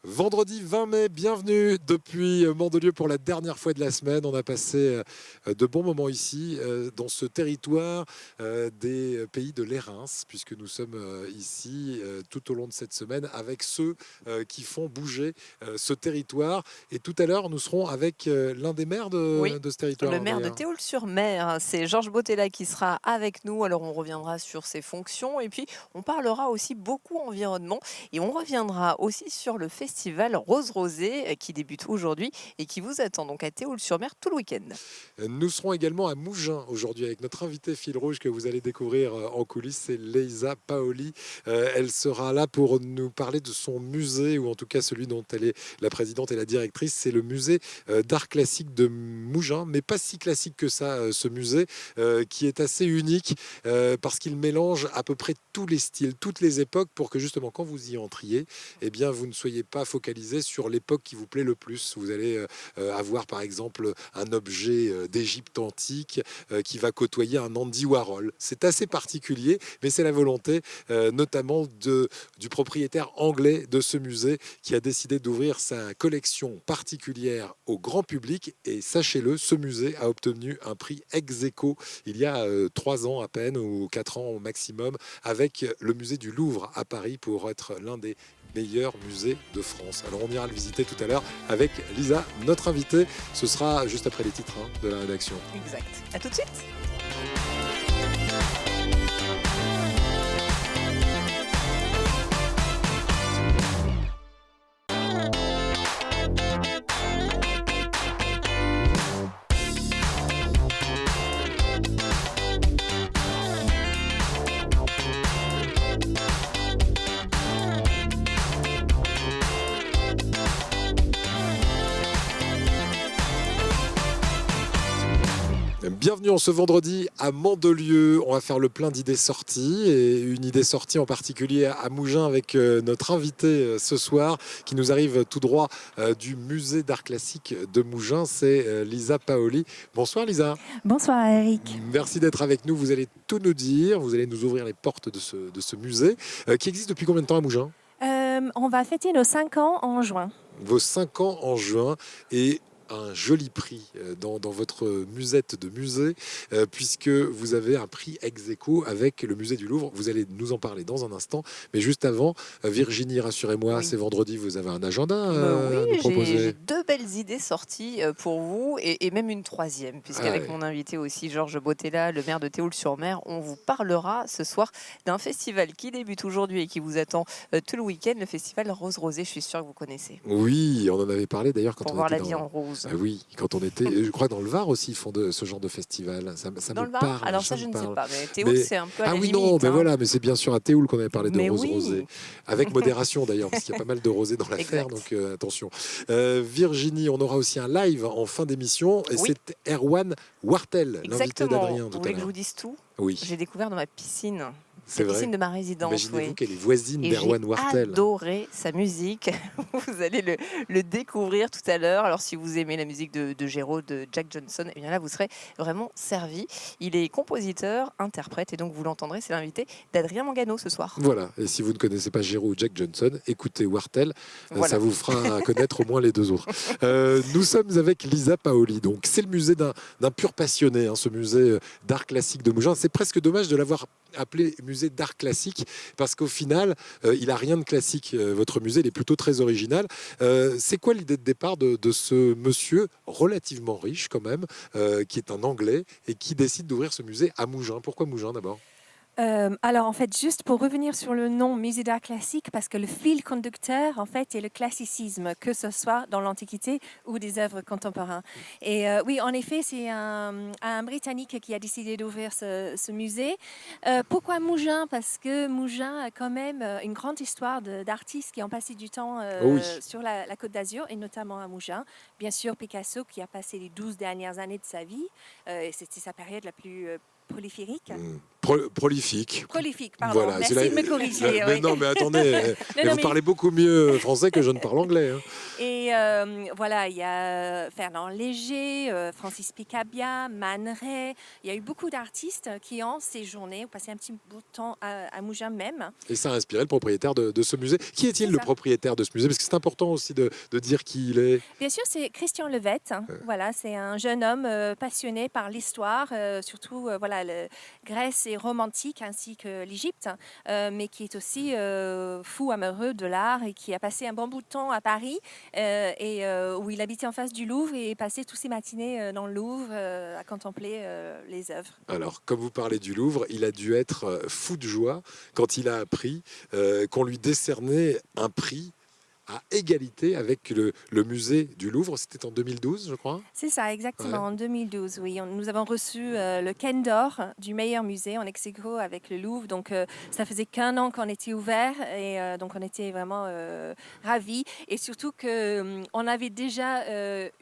Vendredi 20 mai, bienvenue depuis Mandelieu pour la dernière fois de la semaine. On a passé de bons moments ici, dans ce territoire des pays de l'Érins, puisque nous sommes ici tout au long de cette semaine avec ceux qui font bouger ce territoire. Et tout à l'heure, nous serons avec l'un des maires Oui, de ce le territoire, maire de d'ailleurs. Théoul-sur-Mer, c'est Georges Bottella qui sera avec nous. Alors on reviendra sur ses fonctions et puis on parlera aussi beaucoup environnement et on reviendra aussi sur le festival Rose Rosée qui débute aujourd'hui et qui vous attend donc à Théoul-sur-Mer tout le week-end. Nous serons également à Mougins aujourd'hui avec notre invité fil rouge que vous allez découvrir en coulisses, c'est Leïsa Paoli. Elle sera là pour nous parler de son musée, ou en tout cas celui dont elle est la présidente et la directrice. C'est le musée d'art classique de Mougins, mais pas si classique que ça, ce musée, qui est assez unique parce qu'il mélange à peu près tous les styles, toutes les époques, pour que justement quand vous y entriez, eh bien, vous ne soyez pas focalisé sur l'époque qui vous plaît le plus. Vous allez avoir par exemple un objet d'Égypte antique qui va côtoyer un Andy Warhol. C'est assez particulier, mais c'est la volonté notamment du propriétaire anglais de ce musée qui a décidé d'ouvrir sa collection particulière au grand public. Et sachez-le, ce musée a obtenu un prix ex aequo il y a 3 ans à peine, ou 4 ans au maximum, avec le musée du Louvre à Paris pour être l'un des meilleurs musées de France. Alors on ira le visiter tout à l'heure avec Lisa, notre invitée. Ce sera juste après les titres de la rédaction. Exact. À tout de suite. Bienvenue en ce vendredi à Mandelieu. On va faire le plein d'idées sorties, et une idée sortie en particulier à Mougins avec notre invité ce soir qui nous arrive tout droit du musée d'art classique de Mougins. C'est Lisa Paoli. Bonsoir Lisa. Bonsoir Eric. Merci d'être avec nous. Vous allez tout nous dire. Vous allez nous ouvrir les portes de ce musée qui existe depuis combien de temps à Mougins? On va fêter nos 5 ans en juin. Vos 5 ans en juin, et un joli prix dans votre musette de musée, puisque vous avez un prix ex aequo avec le musée du Louvre. Vous allez nous en parler dans un instant. Mais juste avant, Virginie, rassurez-moi, Oui. c'est vendredi, vous avez un agenda Oui, à nous j'ai proposer. deux belles idées sorties pour vous et même une troisième, Ah puisqu'avec ouais. mon invité aussi, Georges Bottella, le maire de Théoul-sur-Mer, on vous parlera ce soir d'un festival qui débute aujourd'hui et qui vous attend tout le week-end, le festival Rose Rosée. Je suis sûre que vous connaissez. Oui, on en avait parlé d'ailleurs quand Pour on voir était la vie dans... en rose. Ah oui, quand on était... Je crois que dans le Var aussi, ils font ce genre de festival. Ça Dans me le Var? parle, Alors ça ça, me je ne sais parle. pas, mais Théoul, Mais c'est un peu à ah la oui, non, limite, mais hein. voilà, mais c'est bien sûr à Théoul qu'on avait parlé de Mais rose oui, rosée, avec modération d'ailleurs, parce qu'il y a pas mal de rosé dans l'affaire, exact. donc attention. Virginie, on aura aussi un live en fin d'émission, et Oui, c'est Erwan Wartel, l'invité exactement. d'Adrien Vous tout à voulez que je vous l'heure. dise tout? Oui, J'ai découvert dans ma piscine, c'est la vrai. piscine de ma résidence, Imaginez-vous oui. qu'elle est voisine Et j'ai d'Erwan Wartel. adoré sa musique. Vous allez le découvrir tout à l'heure. Alors, si vous aimez la musique de Géraud, de Jack Johnson, eh bien là, vous serez vraiment servi. Il est compositeur, interprète, et donc vous l'entendrez, c'est l'invité d'Adrien Mangano ce soir. Voilà, et si vous ne connaissez pas Giroud ou Jack Johnson, écoutez Wartel, ça Voilà. vous fera connaître au moins les deux autres. Nous sommes avec Lisa Paoli, donc c'est le musée d'un pur passionné, hein, ce musée d'art classique de Mougins. C'est presque dommage de l'avoir appelé musée d'art classique, parce qu'au final, il a rien de classique. Votre musée, il est plutôt très original. C'est quoi l'idée de départ de ce monsieur relativement riche quand même, qui est un Anglais, et qui décide d'ouvrir ce musée à Mougins? Pourquoi Mougins d'abord? Alors en fait, juste pour revenir sur le nom musée d'art classique, parce que le fil conducteur en fait est le classicisme, que ce soit dans l'Antiquité ou des œuvres contemporaines. Et oui, en effet, c'est un Britannique qui a décidé d'ouvrir ce musée. Pourquoi Mougins? Parce que Mougins a quand même une grande histoire d'artistes qui ont passé du temps Oh oui. sur la Côte d'Azur et notamment à Mougins. Bien sûr, Picasso qui a passé les 12 dernières années de sa vie, et c'était sa période la plus prolifique. Prolifique. Prolifique, pardon. Voilà, Merci c'est de me corriger. Mais oui. non, mais attendez, mais non, vous mais- parlez beaucoup mieux français que je ne parle anglais. Hein. Et voilà, il y a Fernand Léger, Francis Picabia, Man Ray. Il y a eu beaucoup d'artistes qui ont séjourné ou passé un petit bout de temps à Mougins même. Et ça a inspiré le propriétaire de ce musée. Qui est-il, C'est le ça. propriétaire de ce musée? Parce que c'est important aussi de dire qui il est. Bien sûr, c'est Christian Levette. Voilà, c'est un jeune homme passionné par l'histoire, surtout voilà, Grèce et romantique ainsi que l'Égypte, mais qui est aussi fou amoureux de l'art et qui a passé un bon bout de temps à Paris où il habitait en face du Louvre et passait tous ses matinées dans le Louvre à contempler les œuvres. Alors, comme vous parlez du Louvre, il a dû être fou de joie quand il a appris qu'on lui décernait un prix à égalité avec le musée du Louvre. C'était en 2012, je crois. C'est ça, exactement, Ouais. en 2012, oui. Nous avons reçu le Ken d'or du meilleur musée en ex aequo avec le Louvre. Donc, ça faisait qu'1 an qu'on était ouvert et donc on était vraiment ravis. Et surtout qu'on avait déjà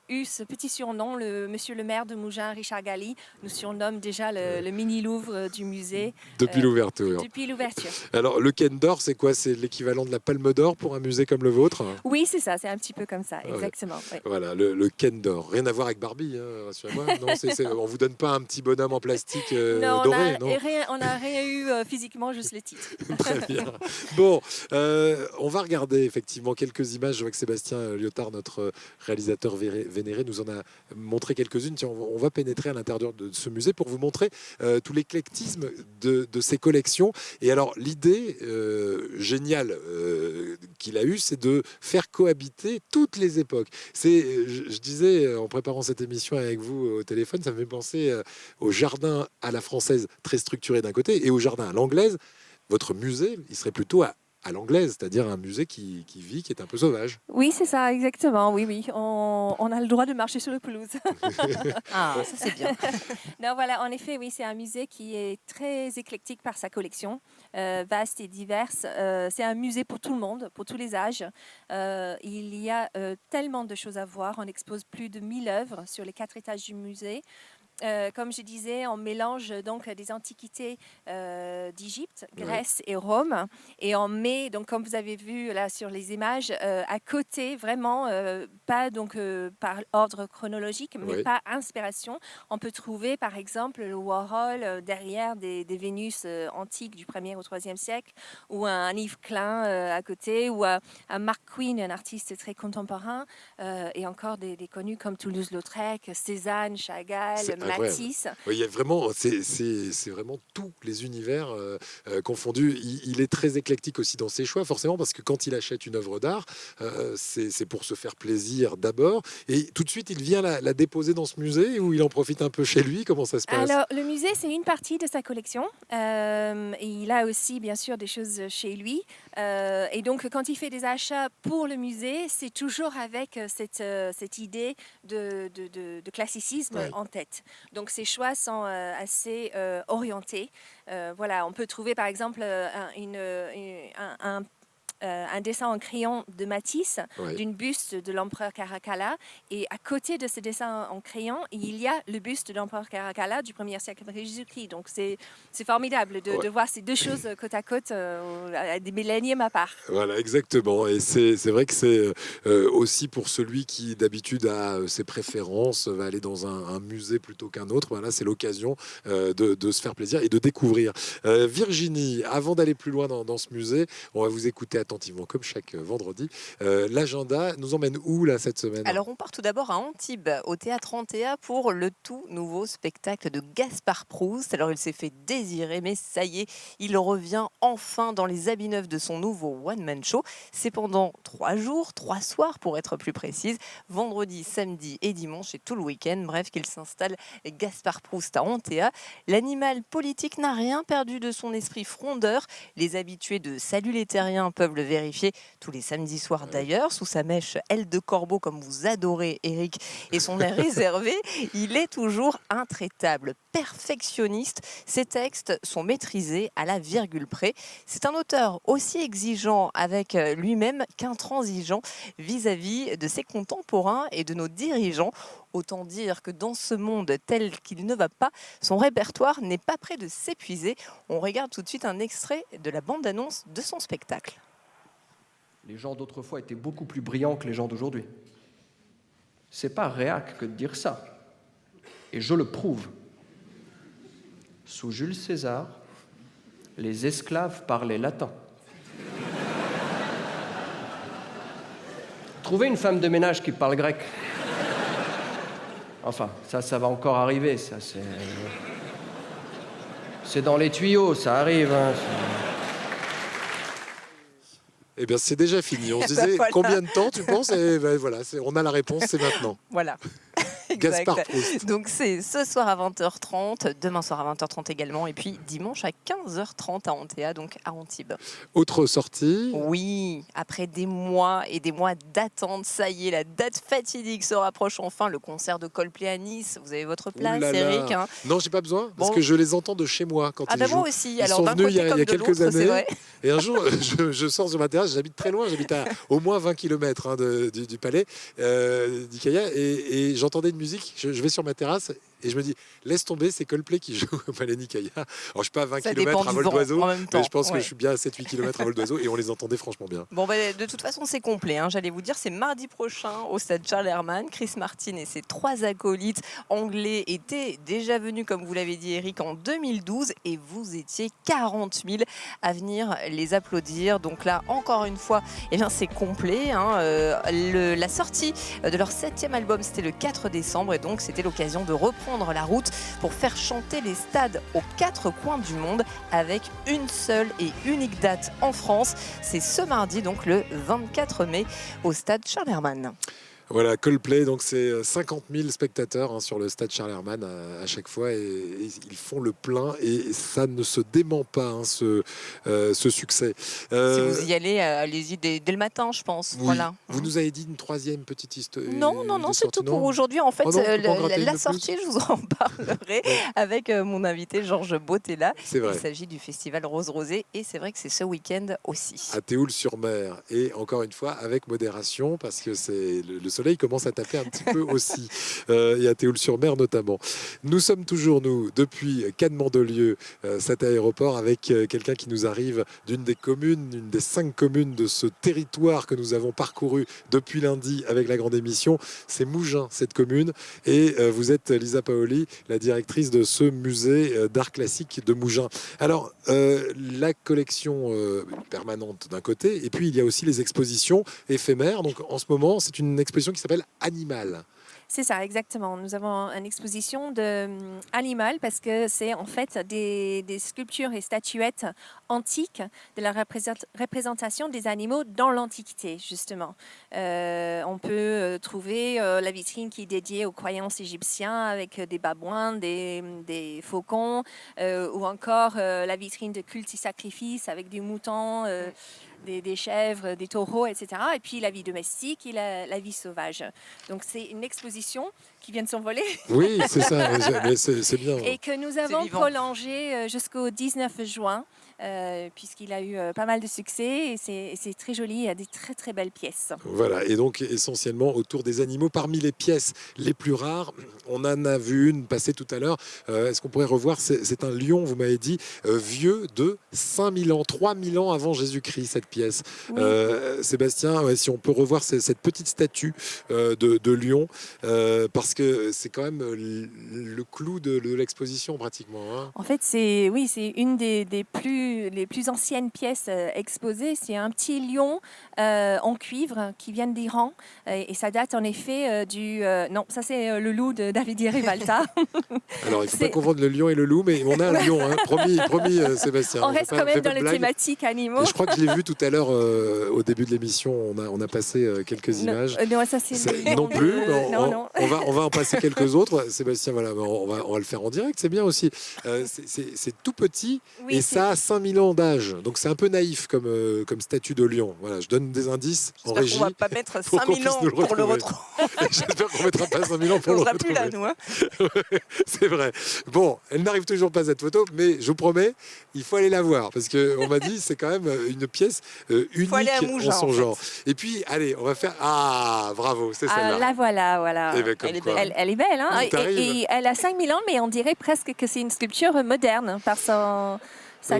eu ce petit surnom, monsieur le maire de Mougins, Richard Galli, nous surnomme déjà le mini-Louvre du musée Depuis l'ouverture. depuis l'ouverture. Alors, le Ken d'or, c'est quoi? C'est l'équivalent de la Palme d'or pour un musée comme le vôtre? Oui, c'est ça, c'est un petit peu comme ça, Ouais. exactement. Ouais. Voilà, le Ken d'or. Rien à voir avec Barbie, hein, rassurez-moi. Non, on vous donne pas un petit bonhomme en plastique Non, doré, non? on n'a rien eu physiquement, juste le titre. Très bien. Bon, on va regarder effectivement quelques images. Je vois que Sébastien Lyotard, notre réalisateur vénéré, nous en a montré quelques-unes. Tiens, on va pénétrer à l'intérieur de ce musée pour vous montrer tout l'éclectisme de ses collections. Et alors, l'idée géniale qu'il a eue, c'est de faire cohabiter toutes les époques. Je disais en préparant cette émission avec vous au téléphone, ça me fait penser au jardin à la française très structuré d'un côté et au jardin à l'anglaise. Votre musée, il serait plutôt à l'anglaise, c'est-à-dire un musée qui vit, qui est un peu sauvage. Oui, c'est ça, exactement. Oui, oui. On a le droit de marcher sur le pelouse. Ah, ça c'est bien. Non, voilà, en effet, oui, c'est un musée qui est très éclectique par sa collection, vaste et diverse. C'est un musée pour tout le monde, pour tous les âges. Il y a tellement de choses à voir. On expose plus de 1000 œuvres sur les 4 étages du musée. Comme je disais, on mélange donc des antiquités d'Égypte, Grèce et Rome, et on met, donc comme vous avez vu là sur les images, à côté vraiment, pas donc par ordre chronologique, mais Oui. par inspiration. On peut trouver par exemple le Warhol derrière des Vénus antiques du 1er au 3e siècle, ou un Yves Klein à côté, ou un Mark Quinn, un artiste très contemporain, et encore des connus comme Toulouse-Lautrec, Cézanne, Chagall, C'est incroyable. Matisse. Oui, il y a vraiment, c'est vraiment tous les univers confondus. Il est très éclectique aussi dans ses choix, forcément, parce que quand il achète une œuvre d'art, c'est pour se faire plaisir d'abord, et tout de suite il vient la déposer dans ce musée où il en profite un peu chez lui. Comment ça se passe? Alors, le musée, c'est une partie de sa collection. Et il a aussi, bien sûr, des choses chez lui. Et donc, quand il fait des achats pour le musée, c'est toujours avec cette idée de classicisme Ouais. en tête. Donc, ses choix sont assez orientés. Voilà, on peut trouver, par exemple, un dessin en crayon de Matisse, Ouais. d'une buste de l'empereur Caracalla. Et à côté de ce dessin en crayon, il y a le buste de l'empereur Caracalla du 1er siècle après Jésus-Christ. Donc c'est formidable de voir ces deux choses côte à côte à des milléniums à part. Voilà, exactement. Et c'est vrai que c'est aussi pour celui qui d'habitude a ses préférences, va aller dans un musée plutôt qu'un autre. Voilà, c'est l'occasion de se faire plaisir et de découvrir. Virginie, avant d'aller plus loin dans ce musée, on va vous écouter attentivement comme chaque vendredi. L'agenda nous emmène où là cette semaine? Alors, on part tout d'abord à Antibes, au théâtre Antea, pour le tout nouveau spectacle de Gaspard Proust. Alors, il s'est fait désirer, mais ça y est, il revient enfin dans les habits neufs de son nouveau one-man show. C'est pendant 3 jours, 3 soirs pour être plus précise, vendredi, samedi et dimanche, et tout le week-end. Bref, qu'il s'installe Gaspard Proust à Antea. L'animal politique n'a rien perdu de son esprit frondeur. Les habitués de Salut les Terriens peuvent le vérifier tous les samedis soirs d'ailleurs, sous sa mèche aile de corbeau comme vous adorez Eric et son air réservé, il est toujours intraitable, perfectionniste. Ses textes sont maîtrisés à la virgule près. C'est un auteur aussi exigeant avec lui-même qu'intransigeant vis-à-vis de ses contemporains et de nos dirigeants. Autant dire que dans ce monde tel qu'il ne va pas, son répertoire n'est pas près de s'épuiser. On regarde tout de suite un extrait de la bande-annonce de son spectacle. Les gens d'autrefois étaient beaucoup plus brillants que les gens d'aujourd'hui. C'est pas réac que de dire ça. Et je le prouve. Sous Jules César, les esclaves parlaient latin. Trouvez une femme de ménage qui parle grec. Enfin, ça va encore arriver, ça, c'est dans les tuyaux, ça arrive. Hein, Eh bien, c'est déjà fini. On se disait, voilà. Combien de temps tu penses? Et ben, voilà, on a la réponse, c'est maintenant. Voilà. Gaspard Exact. Proust. Donc c'est ce soir à 20h30, demain soir à 20h30 également, et puis dimanche à 15h30 à Antea, donc à Antibes. Autre sortie. Oui, après des mois et des mois d'attente, ça y est, la date fatidique se rapproche enfin, le concert de Coldplay à Nice. Vous avez votre place, Ouh là là. Eric, hein. Non, j'ai pas besoin, parce Bon. que je les entends de chez moi quand Ah ils bah jouent. moi aussi, Ils alors sont d'un venus côté il y a comme de quelques l'autre, c'est années. vrai. Et un jour, je sors sur ma terrasse, j'habite très loin, j'habite à au moins 20 km du palais d'Ikea, et j'entendais une musique, je vais sur ma terrasse, et je me dis, laisse tomber, c'est Coldplay qui joue au palais d'Ikea. Alors je suis pas à 20 Ça km dépend à du vol vent, d'oiseau, en même temps, mais je pense que ouais. je suis bien à 7-8 km à vol d'oiseau, et on les entendait franchement bien. Bon, de toute façon, c'est complet. Hein. J'allais vous dire, c'est mardi prochain au stade Charles Herman. Chris Martin et ses 3 acolytes anglais étaient déjà venus, comme vous l'avez dit, Eric, en 2012. Et vous étiez 40 000 à venir les applaudir. Donc là, encore une fois, eh bien, c'est complet. Hein. La sortie de leur 7e album, c'était le 4 décembre. Et donc, c'était l'occasion de reprendre la route pour faire chanter les stades aux 4 coins du monde avec une seule et unique date en France. C'est ce mardi, donc le 24 mai, au stade Charles Herman. Voilà, Coldplay, donc c'est 50 000 spectateurs sur le stade Charles Herman à chaque fois, et ils font le plein, et ça ne se dément pas, ce succès. Si vous y allez, allez-y dès le matin, je pense. Oui. Voilà. Vous nous avez dit une 3e petite histoire. Non, c'est tout pour aujourd'hui. En fait, Oh non, on peut pas en gratter une la de sortie, je vous en parlerai avec mon invité Georges Bottella. C'est vrai. Il s'agit du festival Rose Rosée, et c'est vrai que c'est ce week-end aussi. À Théoul-sur-Mer, et encore une fois avec modération, parce que c'est le soleil commence à taper un petit peu aussi, et à Théoul-sur-Mer notamment. Nous sommes toujours, nous, depuis Cannes-Mandelieu, cet aéroport, avec quelqu'un qui nous arrive d'une des 5 communes de ce territoire que nous avons parcouru depuis lundi avec la grande émission. C'est Mougins, cette commune, et vous êtes Lisa Paoli, la directrice de ce musée d'art classique de Mougins. Alors, la collection permanente d'un côté, et puis il y a aussi les expositions éphémères. Donc en ce moment, c'est une exposition qui s'appelle Animal. C'est ça, exactement. Nous avons une exposition d'animal parce que c'est en fait des sculptures et statuettes antiques de la représentation des animaux dans l'Antiquité, justement. On peut trouver la vitrine qui est dédiée aux croyances égyptiennes avec des babouins, des faucons, ou encore la vitrine de culte et sacrifice avec des moutons, des chèvres, des taureaux, etc. Et puis la vie domestique et la vie sauvage. Donc c'est une exposition qui vient de s'envoler. Oui, c'est ça, mais c'est bien. Et que nous avons vivant. prolongé jusqu'au 19 juin, puisqu'il a eu pas mal de succès, et c'est très joli, il y a des très très belles pièces. Voilà, et donc essentiellement autour des animaux. Parmi les pièces les plus rares, on en a vu une passer tout à l'heure. Est-ce qu'on pourrait revoir? C'est un lion, vous m'avez dit, vieux de 5000 ans, 3000 ans avant Jésus-Christ, cette pièce. Oui. Sébastien, ouais, si on peut revoir cette petite statue de lion, parce que c'est quand même le clou de l'exposition pratiquement. Hein. En fait, c'est une des plus anciennes pièces exposées. C'est un petit lion en cuivre qui vient d'Iran, et ça date en effet non, ça c'est le loup de David et Rivalta. Alors, il ne faut pas confondre le lion et le loup, mais on a un lion, hein. promis Sébastien. On reste quand même dans les thématiques animaux. Et je crois que je l'ai vu tout à l'heure au début de l'émission. On a passé quelques images. Non, ça c'est Non plus. Mais non. on va en passer quelques autres. Sébastien, voilà, on va le faire en direct. C'est bien aussi. C'est tout petit, Oui, et ça a 5 5000 ans d'âge. Donc c'est un peu naïf comme statue de lion. Voilà, je donne des indices en J'espère régie. qu'on va pas mettre pour qu'on 5000 puisse ans nous le pour le retrouver. retrouver. J'espère qu'on mettra pas 5000 ans pour On le sera plus retrouver. là, nous. Hein. C'est vrai. Bon, elle n'arrive toujours pas cette photo, mais je vous promets, il faut aller la voir parce qu'on m'a dit c'est quand même une pièce unique aller à en Mougins, son en fait. genre. Et puis, allez, on va faire. Ah, bravo, c'est Ah, celle-là. la voilà. Eh ben, comme Elle est quoi. belle. Elle est belle, hein? T'arrives. Et elle a 5000 ans, mais on dirait presque que c'est une sculpture moderne par sa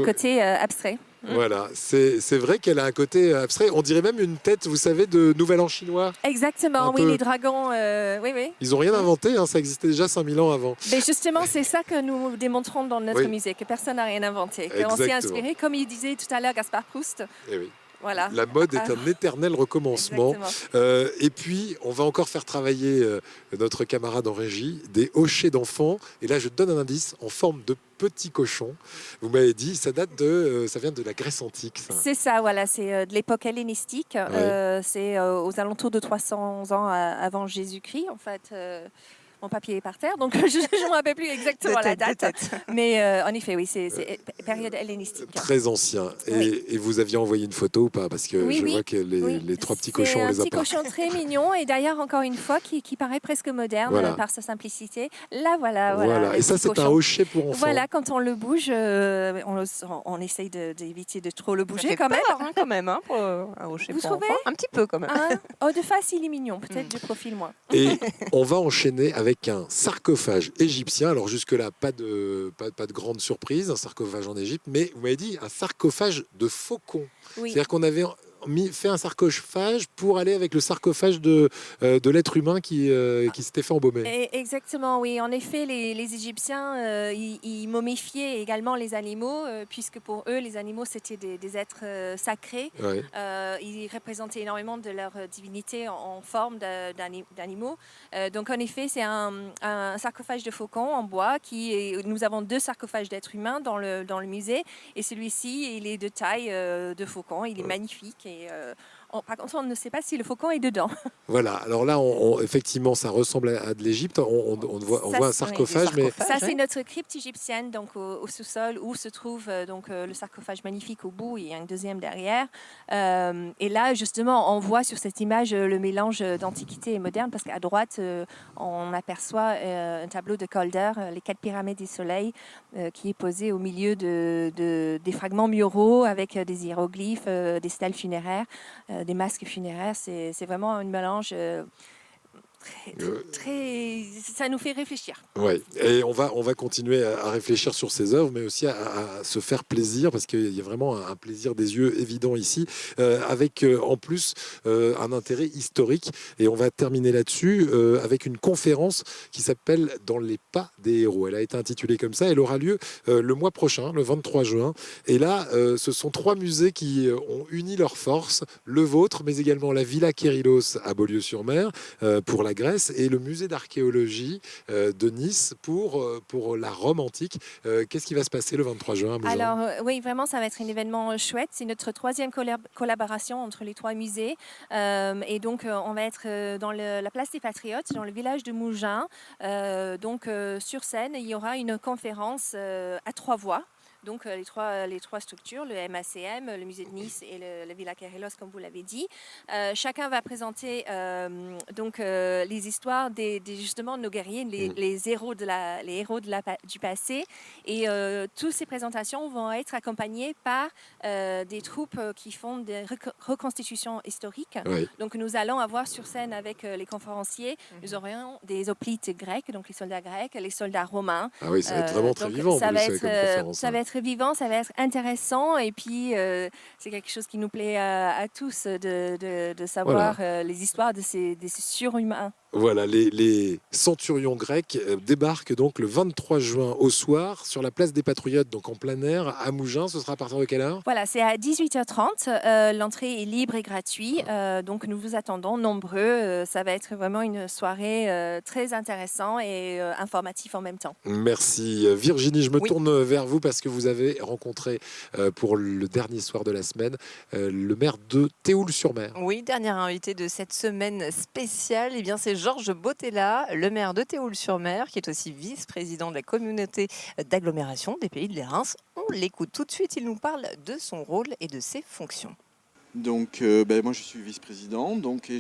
côté abstrait. Voilà, c'est vrai qu'elle a un côté abstrait. On dirait même une tête, vous savez, de Nouvel An chinois. Exactement, Un oui, peu. les dragons, oui. Ils n'ont rien inventé, hein, ça existait déjà 5000 ans avant. Mais justement, c'est ça que nous démontrons dans notre Oui. musée, que personne n'a rien inventé. Qu'on s'est Exactement. inspiré, comme il disait tout à l'heure Gaspard Proust. Eh oui. Voilà. La mode est Ah. un éternel recommencement. Exactement. Et puis, on va encore faire travailler notre camarade en régie, des hochets d'enfants. Et là, je donne un indice en forme de petit cochon. Vous m'avez dit, ça vient de la Grèce antique. Ça. C'est ça, voilà, c'est de l'époque hellénistique. C'est aux alentours de 300 ans avant Jésus-Christ, en fait. Mon papier est par terre, donc je ne me rappelle plus exactement la date. Mais en effet, oui, c'est période hellénistique. Très ancien. Oui. Et vous aviez envoyé une photo ou pas? Parce que Oui, je oui. vois que les trois petits cochons, on les C'est a un petit pas. cochon très mignon et d'ailleurs, encore une fois, qui paraît presque moderne Voilà. par sa simplicité. Là, voilà. Voilà. le Et ça, petit c'est un cochon. hochet pour enfants. Voilà, quand on le bouge, on essaye d'éviter de trop le Ça bouger fait quand même. peur, hein, quand même, hein, pour un rocher Vous pour trouvez enfants. Un petit peu, quand même. Hein, oh, de face, il est mignon, peut-être de profil moins. Et on va enchaîner avec un sarcophage égyptien. Alors jusque-là, pas de grande surprise, un sarcophage en Égypte, mais vous m'avez dit un sarcophage de faucon. Oui. C'est-à-dire qu'on avait fait un sarcophage pour aller avec le sarcophage de l'être humain qui s'était fait embaumer. Exactement, oui. En effet, les Égyptiens, ils momifiaient également les animaux, puisque pour eux, les animaux, c'était des êtres sacrés. Ouais. Ils représentaient énormément de leur divinité en forme d'animaux. Donc, en effet, c'est un sarcophage de faucon en bois. Nous avons 2 sarcophages d'êtres humains dans le musée. Et celui-ci, il est de taille de faucon. Il est magnifique. Et, par contre, on ne sait pas si le faucon est dedans. Voilà, alors là, effectivement, ça ressemble à de l'Égypte. On voit un sarcophage, mais Ça, c'est notre crypte égyptienne, donc au sous-sol, où se trouve le sarcophage magnifique au bout. Il y a un deuxième derrière. Et là, justement, on voit sur cette image le mélange d'antiquité et moderne, parce qu'à droite, on aperçoit un tableau de Calder, les 4 pyramides du Soleil, qui est posé au milieu des fragments muraux avec des hiéroglyphes, des stèles funéraires, des masques funéraires. C'est vraiment un mélange très... Ça nous fait réfléchir. ouais. Et on va continuer à réfléchir sur ces œuvres, mais aussi à se faire plaisir, parce qu'il y a vraiment un plaisir des yeux évident ici, avec en plus un intérêt historique. Et on va terminer là-dessus avec une conférence qui s'appelle « Dans les pas des héros ». Elle a été intitulée comme ça. Elle aura lieu le mois prochain, le 23 juin. Et là, ce sont 3 musées qui ont uni leurs forces, le vôtre, mais également la Villa Kérylos à Beaulieu-sur-Mer pour la Grèce et le musée d'archéologie de Nice pour la Rome antique. Qu'est-ce qui va se passer le 23 juin à Mougins? Alors oui, vraiment, ça va être un événement chouette. C'est notre 3e collaboration entre les 3 musées. Et donc, on va être dans la place des Patriotes, dans le village de Mougins. Sur scène, il y aura une conférence à 3 voix. Donc, les trois structures, le MACM, le musée de Nice et la Villa Kérylos, comme vous l'avez dit. Chacun va présenter les histoires justement de nos guerriers, les héros du passé. Et toutes ces présentations vont être accompagnées par des troupes qui font des reconstitutions historiques. Oui. Donc, nous allons avoir sur scène avec les conférenciers, nous aurons des hoplites grecs, donc les soldats grecs, les soldats romains. Ah oui, ça va être vraiment très donc, vivant. Ça vous va le savez, comme conférence, ça hein. va être vivant, ça va être intéressant. Et puis, c'est quelque chose qui nous plaît à tous de savoir les histoires de ces surhumains. Voilà, les centurions grecs débarquent donc le 23 juin au soir sur la place des Patriotes, donc en plein air à Mougins. Ce sera à partir de quelle heure? Voilà, c'est à 18h30. L'entrée est libre et gratuite. Donc, nous vous attendons nombreux. Ça va être vraiment une soirée très intéressante et informative en même temps. Merci Virginie, je me Oui. tourne vers vous parce que vous avez rencontré pour le dernier soir de la semaine le maire de Théoul-sur-Mer. Oui, dernière invitée de cette semaine spéciale, eh bien c'est Georges Bottella, le maire de Théoul-sur-Mer, qui est aussi vice-président de la communauté d'agglomération des Pays de Lérins. On l'écoute tout de suite, il nous parle de son rôle et de ses fonctions. Donc, moi je suis vice-président, donc et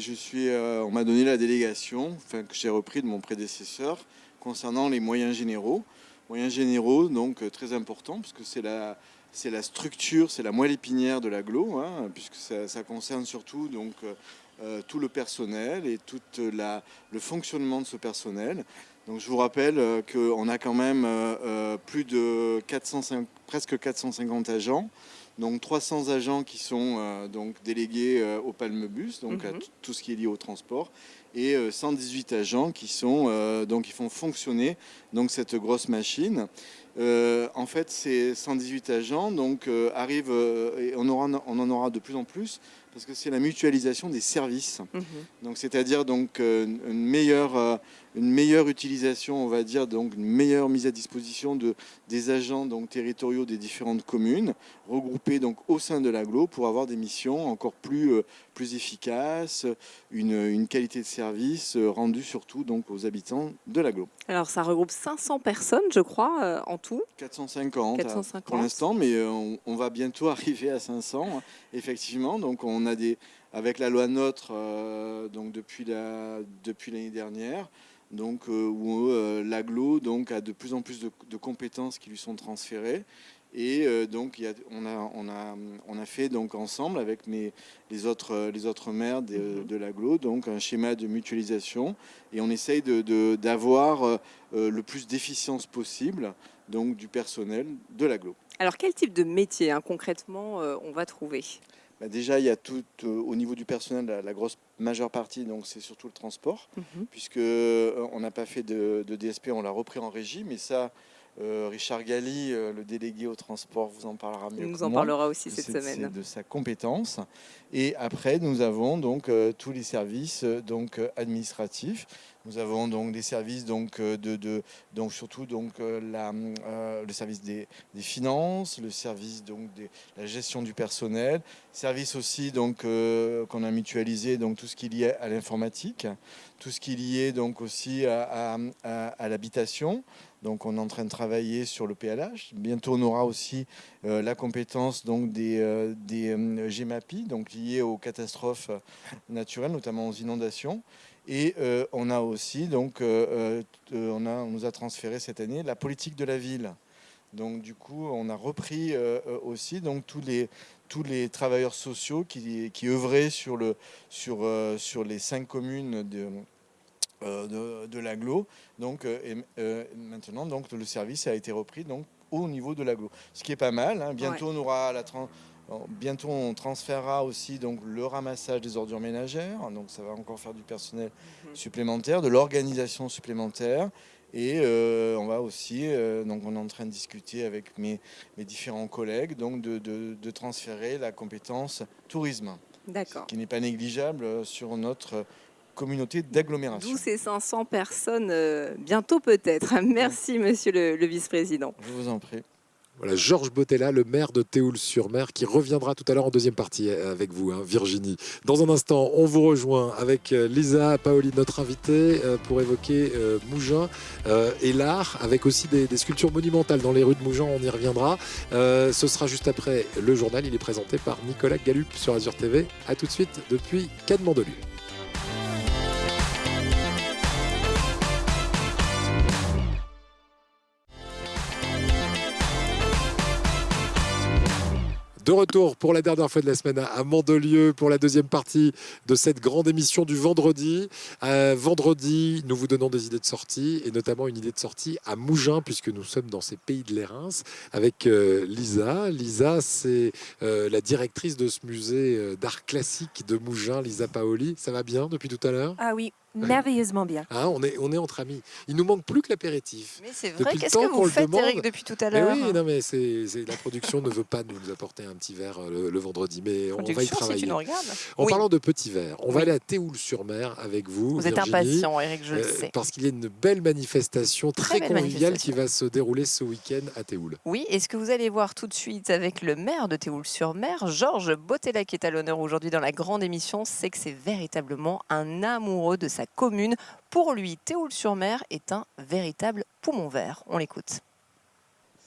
on m'a donné la délégation, que j'ai repris de mon prédécesseur, concernant les moyens généraux. Moyens généraux, donc très important, puisque c'est la structure, c'est la moelle épinière de l'agglo, puisque ça concerne surtout donc tout le personnel et tout le fonctionnement de ce personnel. Donc je vous rappelle qu'on a quand même plus de presque 450 agents. Donc 300 agents qui sont donc délégués au Palmebus, donc à tout ce qui est lié au transport, et 118 agents qui font fonctionner donc cette grosse machine. En fait, ces 118 agents arrivent et on en aura de plus en plus parce que c'est la mutualisation des services. Donc c'est-à-dire une meilleure utilisation, on va dire, donc une meilleure mise à disposition des agents donc territoriaux des différentes communes, regroupés donc au sein de l'agglo pour avoir des missions encore plus efficaces, une qualité de service rendue surtout donc aux habitants de l'agglo. Alors ça regroupe 500 personnes, je crois, en tout. 450 pour l'instant, mais on va bientôt arriver à 500, effectivement. Donc on a avec la loi NOTRe donc depuis l'année dernière, donc où l'agglo donc a de plus en plus de compétences qui lui sont transférées. Et donc on a fait donc ensemble avec les autres maires de l'agglo donc un schéma de mutualisation et on essaye d'avoir le plus d'efficience possible donc du personnel de l'agglo. Alors quel type de métier concrètement on va trouver ? Déjà, il y a tout au niveau du personnel, la grosse majeure partie, donc c'est surtout le transport, puisque on n'a pas fait de DSP, on l'a repris en régie, mais ça, Richard Galli, le délégué au transport, vous en parlera mieux. Il nous en parlera aussi cette semaine. De sa compétence. Et après, nous avons donc tous les services administratifs. Nous avons donc des services donc surtout le service des finances, le service donc de la gestion du personnel, service aussi donc qu'on a mutualisé donc tout ce qui est lié à l'informatique, tout ce qui est lié donc aussi à l'habitation. Donc on est en train de travailler sur le PLH. Bientôt on aura aussi la compétence donc des GEMAPI, donc liées aux catastrophes naturelles, notamment aux inondations. Et on a aussi donc on nous a transféré cette année la politique de la ville. Donc du coup on a repris aussi donc tous les travailleurs sociaux qui œuvraient sur les 5 communes de l'agglo. Donc maintenant donc le service a été repris donc au niveau de l'agglo, ce qui est pas mal. Bientôt on aura bientôt on transférera aussi donc le ramassage des ordures ménagères, donc ça va encore faire du personnel supplémentaire, de l'organisation supplémentaire. Et on va aussi, donc on est en train de discuter avec mes différents collègues donc de transférer la compétence tourisme, qui n'est pas négligeable sur notre communauté d'agglomération. D'où ces 500 personnes bientôt peut-être. Merci monsieur le vice-président. Je vous en prie. Voilà, Georges Bottella, le maire de Théoul-sur-Mer, qui reviendra tout à l'heure en deuxième partie avec vous, Virginie. Dans un instant, on vous rejoint avec Lisa Paoli, notre invitée, pour évoquer Mougins et l'art, avec aussi des sculptures monumentales dans les rues de Mougins, on y reviendra. Ce sera juste après le journal, il est présenté par Nicolas Galup sur Azure TV. A tout de suite depuis Cannes-Mandelieu. De retour pour la dernière fois de la semaine à Mandelieu pour la deuxième partie de cette grande émission du vendredi. Vendredi, nous vous donnons des idées de sortie et notamment une idée de sortie à Mougins puisque nous sommes dans ces Pays de Lérins avec Lisa. Lisa, c'est la directrice de ce musée d'art classique de Mougins, Lisa Paoli. Ça va bien depuis tout à l'heure ? Ah oui, merveilleusement bien. On est entre amis. Il nous manque plus que l'apéritif. Mais c'est vrai, Depuis le qu'est-ce que temps qu'on vous le faites, demande. Eric, depuis tout à Mais l'heure? oui, non, mais la production ne veut pas nous apporter un petit verre le vendredi, mais on va y Production, si travailler. tu nous regardes. En Oui. parlant de petits verres, on va aller à Théoul-sur-Mer avec vous. Vous êtes Virginie, impatient, Eric, je le sais. parce qu'il y a une belle manifestation très belle conviviale manifestation. qui va se dérouler ce week-end à Théoul. Oui, et ce que vous allez voir tout de suite avec le maire de Théoul-sur-Mer, Georges Bottella, qui est à l'honneur aujourd'hui dans la grande émission, c'est que c'est véritablement un amoureux de sa sa commune. Pour lui, Théoul-sur-Mer est un véritable poumon vert. On l'écoute.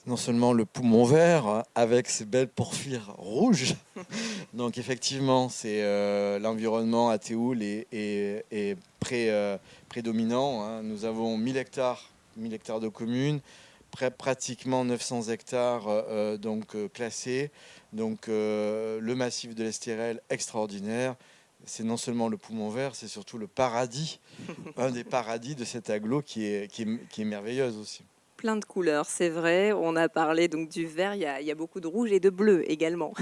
Non seulement le poumon vert avec ses belles porphyres rouges. Donc effectivement, c'est l'environnement à Théoul est prédominant. Nous avons 1000 hectares de communes, pratiquement 900 hectares classés. Donc le massif de l'Estérel extraordinaire. C'est non seulement le poumon vert, c'est surtout le paradis, un des paradis de cet agglo qui est merveilleuse aussi. Plein de couleurs, c'est vrai. On a parlé donc du vert, il y a beaucoup de rouge et de bleu également.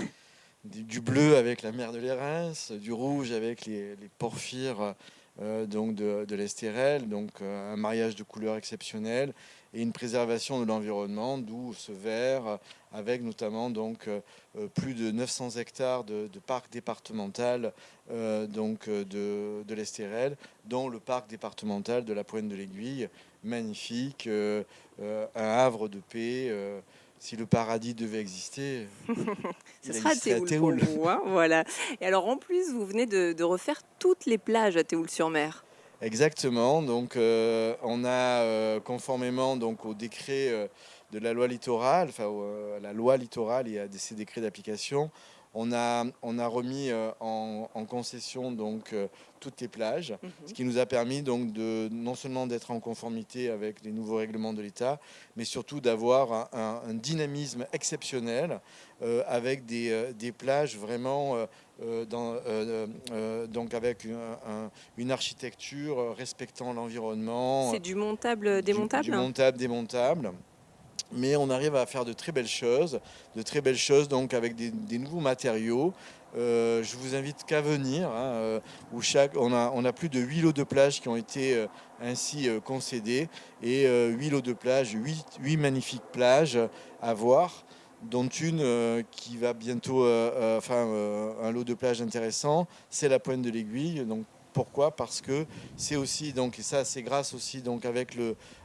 Du bleu avec la mer de l'Érins, du rouge avec les porphyres de l'Estérel, donc un mariage de couleurs exceptionnel et une préservation de l'environnement, d'où ce vert avec notamment plus de 900 hectares de parc départemental de l'Estérel, dont le parc départemental de la Pointe de l'Aiguille, magnifique, un havre de paix. Si le paradis devait exister, Ce sera à Théoul pour vous, hein, voilà. Et alors en plus, vous venez de refaire toutes les plages à Théoul-sur-Mer. Exactement. Donc on a conformément au décret de la loi littorale, la loi littorale et à ces décrets d'application, on a remis en concession toutes les plages, ce qui nous a permis non seulement d'être en conformité avec les nouveaux règlements de l'État, mais surtout d'avoir un dynamisme exceptionnel avec des plages vraiment avec une architecture respectant l'environnement. C'est du montable démontable. Du montable démontable. Mais on arrive à faire de très belles choses donc avec des nouveaux matériaux. Je vous invite qu'à venir, où on a plus de 8 lots de plage qui ont été ainsi concédés et 8 lots de plage, 8 magnifiques plages à voir, dont une qui va bientôt, un lot de plage intéressant, c'est la Pointe de l'Aiguille. Donc, pourquoi ? Parce que c'est aussi, et ça c'est grâce aussi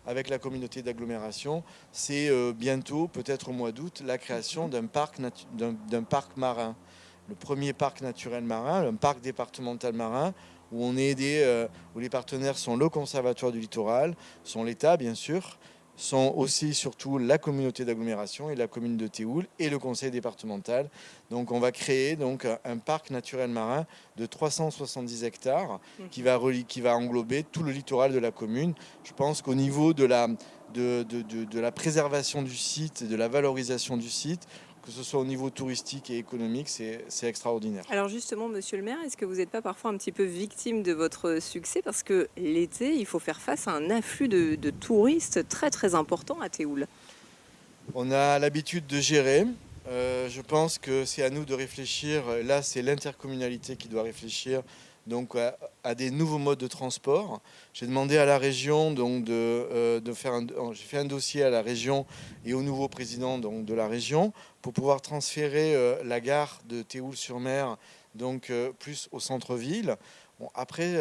avec la communauté d'agglomération, c'est bientôt, peut-être au mois d'août, la création d'un parc marin. Le premier parc naturel marin, un parc départemental marin, où on est où les partenaires sont le Conservatoire du littoral, sont l'État bien sûr, sont aussi surtout la communauté d'agglomération et la commune de Théoul et le conseil départemental. Donc on va créer un parc naturel marin de 370 hectares qui va englober tout le littoral de la commune. Je pense qu'au niveau de la préservation du site et de la valorisation du site, que ce soit au niveau touristique et économique, c'est extraordinaire. Alors justement, monsieur le maire, est-ce que vous n'êtes pas parfois un petit peu victime de votre succès ? Parce que l'été, il faut faire face à un afflux de touristes très très important à Théoul. On a l'habitude de gérer. Je pense que c'est à nous de réfléchir. Là, c'est l'intercommunalité qui doit réfléchir à des nouveaux modes de transport. J'ai demandé à la région j'ai fait un dossier à la région et au nouveau président de la région pour pouvoir transférer la gare de Théoul-sur-Mer plus au centre-ville. Bon, après,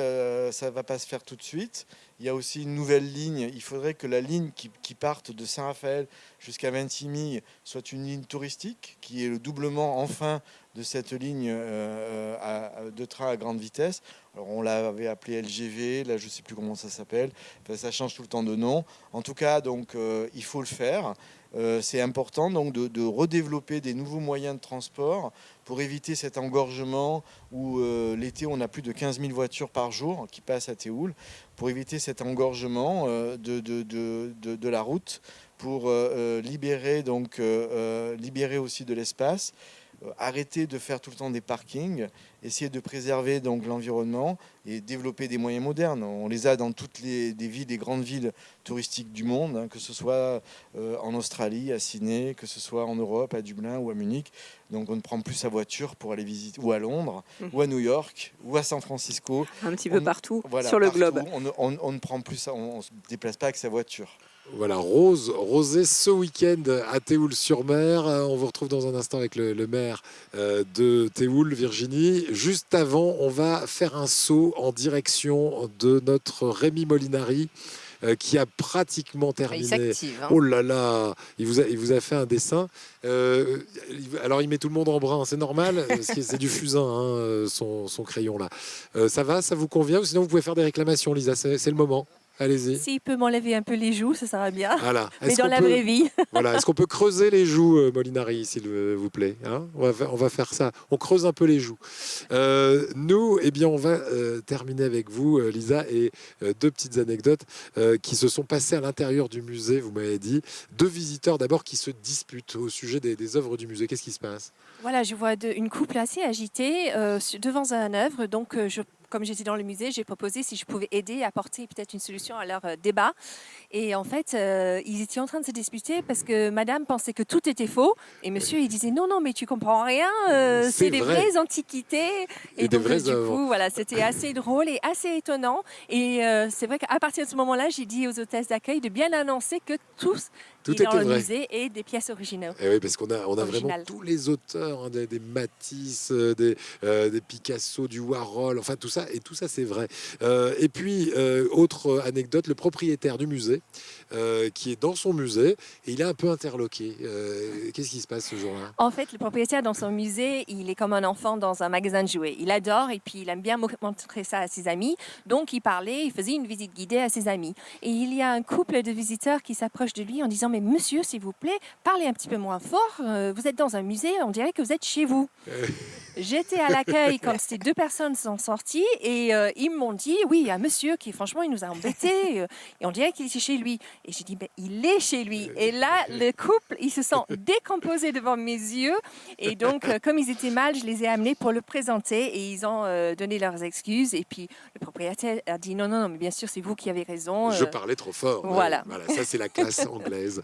ça ne va pas se faire tout de suite. Il y a aussi une nouvelle ligne. Il faudrait que la ligne qui parte de Saint-Raphaël jusqu'à Vintimille soit une ligne touristique, qui est le doublement enfin de cette ligne de train à grande vitesse. Alors, on l'avait appelé LGV, là je ne sais plus comment ça s'appelle. Enfin, ça change tout le temps de nom. En tout cas, il faut le faire. C'est important de redévelopper des nouveaux moyens de transport pour éviter cet engorgement où l'été on a plus de 15 000 voitures par jour qui passent à Théoul, pour éviter cet engorgement de la route, pour libérer aussi de l'espace, arrêter de faire tout le temps des parkings, essayer de préserver l'environnement et développer des moyens modernes. On les a dans toutes les grandes villes touristiques du monde, que ce soit en Australie, à Sydney, que ce soit en Europe, à Dublin ou à Munich. Donc on ne prend plus sa voiture pour aller visiter, ou à Londres, ou à New York, ou à San Francisco. Un petit peu partout sur le globe. On ne prend plus ça, on se déplace pas avec sa voiture. Voilà, Rosée ce week-end à Théoul-sur-Mer. On vous retrouve dans un instant avec le maire de Théoul, Virginie. Juste avant, on va faire un saut en direction de notre Rémi Molinari, qui a pratiquement Il terminé. s'active. Hein. Oh là là, il vous a fait un dessin. Alors il met tout le monde en brun, c'est normal, parce que c'est du fusain, hein, son crayon là. Ça va, ça vous convient? Ou sinon vous pouvez faire des réclamations, Lisa, c'est le moment. Allez-y. S'il peut m'enlever un peu les joues, ça sera bien. Voilà. Mais Est-ce dans qu'on la peut- vraie vie. Voilà. Est-ce qu'on peut creuser les joues, Molinari, s'il vous plaît, hein, on va faire ça. On creuse un peu les joues. Nous, eh bien, on va terminer avec vous, Lisa, et deux petites anecdotes qui se sont passées à l'intérieur du musée, vous m'avez dit. Deux visiteurs d'abord qui se disputent au sujet des œuvres du musée. Qu'est-ce qui se passe? Voilà, je vois une couple assez agitée devant un œuvre. Donc, comme j'étais dans le musée, j'ai proposé si je pouvais aider, apporter peut-être une solution à leur débat. Et en fait, ils étaient en train de se disputer parce que madame pensait que tout était faux. Et monsieur, il disait non, non, mais tu comprends rien, C'est c'est des vrai. vraies antiquités. Et des donc, vraies du œuvres. coup, voilà, c'était assez drôle et assez étonnant. Et c'est vrai qu'à partir de ce moment-là, j'ai dit aux hôtesses d'accueil de bien annoncer que tous Tout qui est dans était le vrai. musée et des pièces originales. Eh oui, parce qu'on a vraiment Original. tous les auteurs, hein, des Matisse, des Picasso, du Warhol, enfin tout ça, et tout ça c'est vrai. Et puis, autre anecdote, le propriétaire du musée, qui est dans son musée, et il est un peu interloqué. Qu'est-ce qui se passe ce jour-là? En fait, le propriétaire dans son musée, il est comme un enfant dans un magasin de jouets. Il adore et puis il aime bien montrer ça à ses amis. Donc, il parlait, il faisait une visite guidée à ses amis. Et il y a un couple de visiteurs qui s'approche de lui en disant « Mais monsieur, s'il vous plaît, parlez un petit peu moins fort. Vous êtes dans un musée, on dirait que vous êtes chez vous. » J'étais à l'accueil quand ces deux personnes sont sorties et ils m'ont dit « Oui, il y a un monsieur qui, franchement, il nous a embêtés. Et on dirait qu'il est chez lui. » Et j'ai dit, il est chez lui. Et là, le couple, ils se sont décomposés devant mes yeux. Et donc, comme ils étaient mal, je les ai amenés pour le présenter. Et ils ont donné leurs excuses. Et puis, le propriétaire a dit, non, non, non, mais bien sûr, c'est vous qui avez raison. Je parlais trop fort. Voilà. Voilà, ça c'est la classe anglaise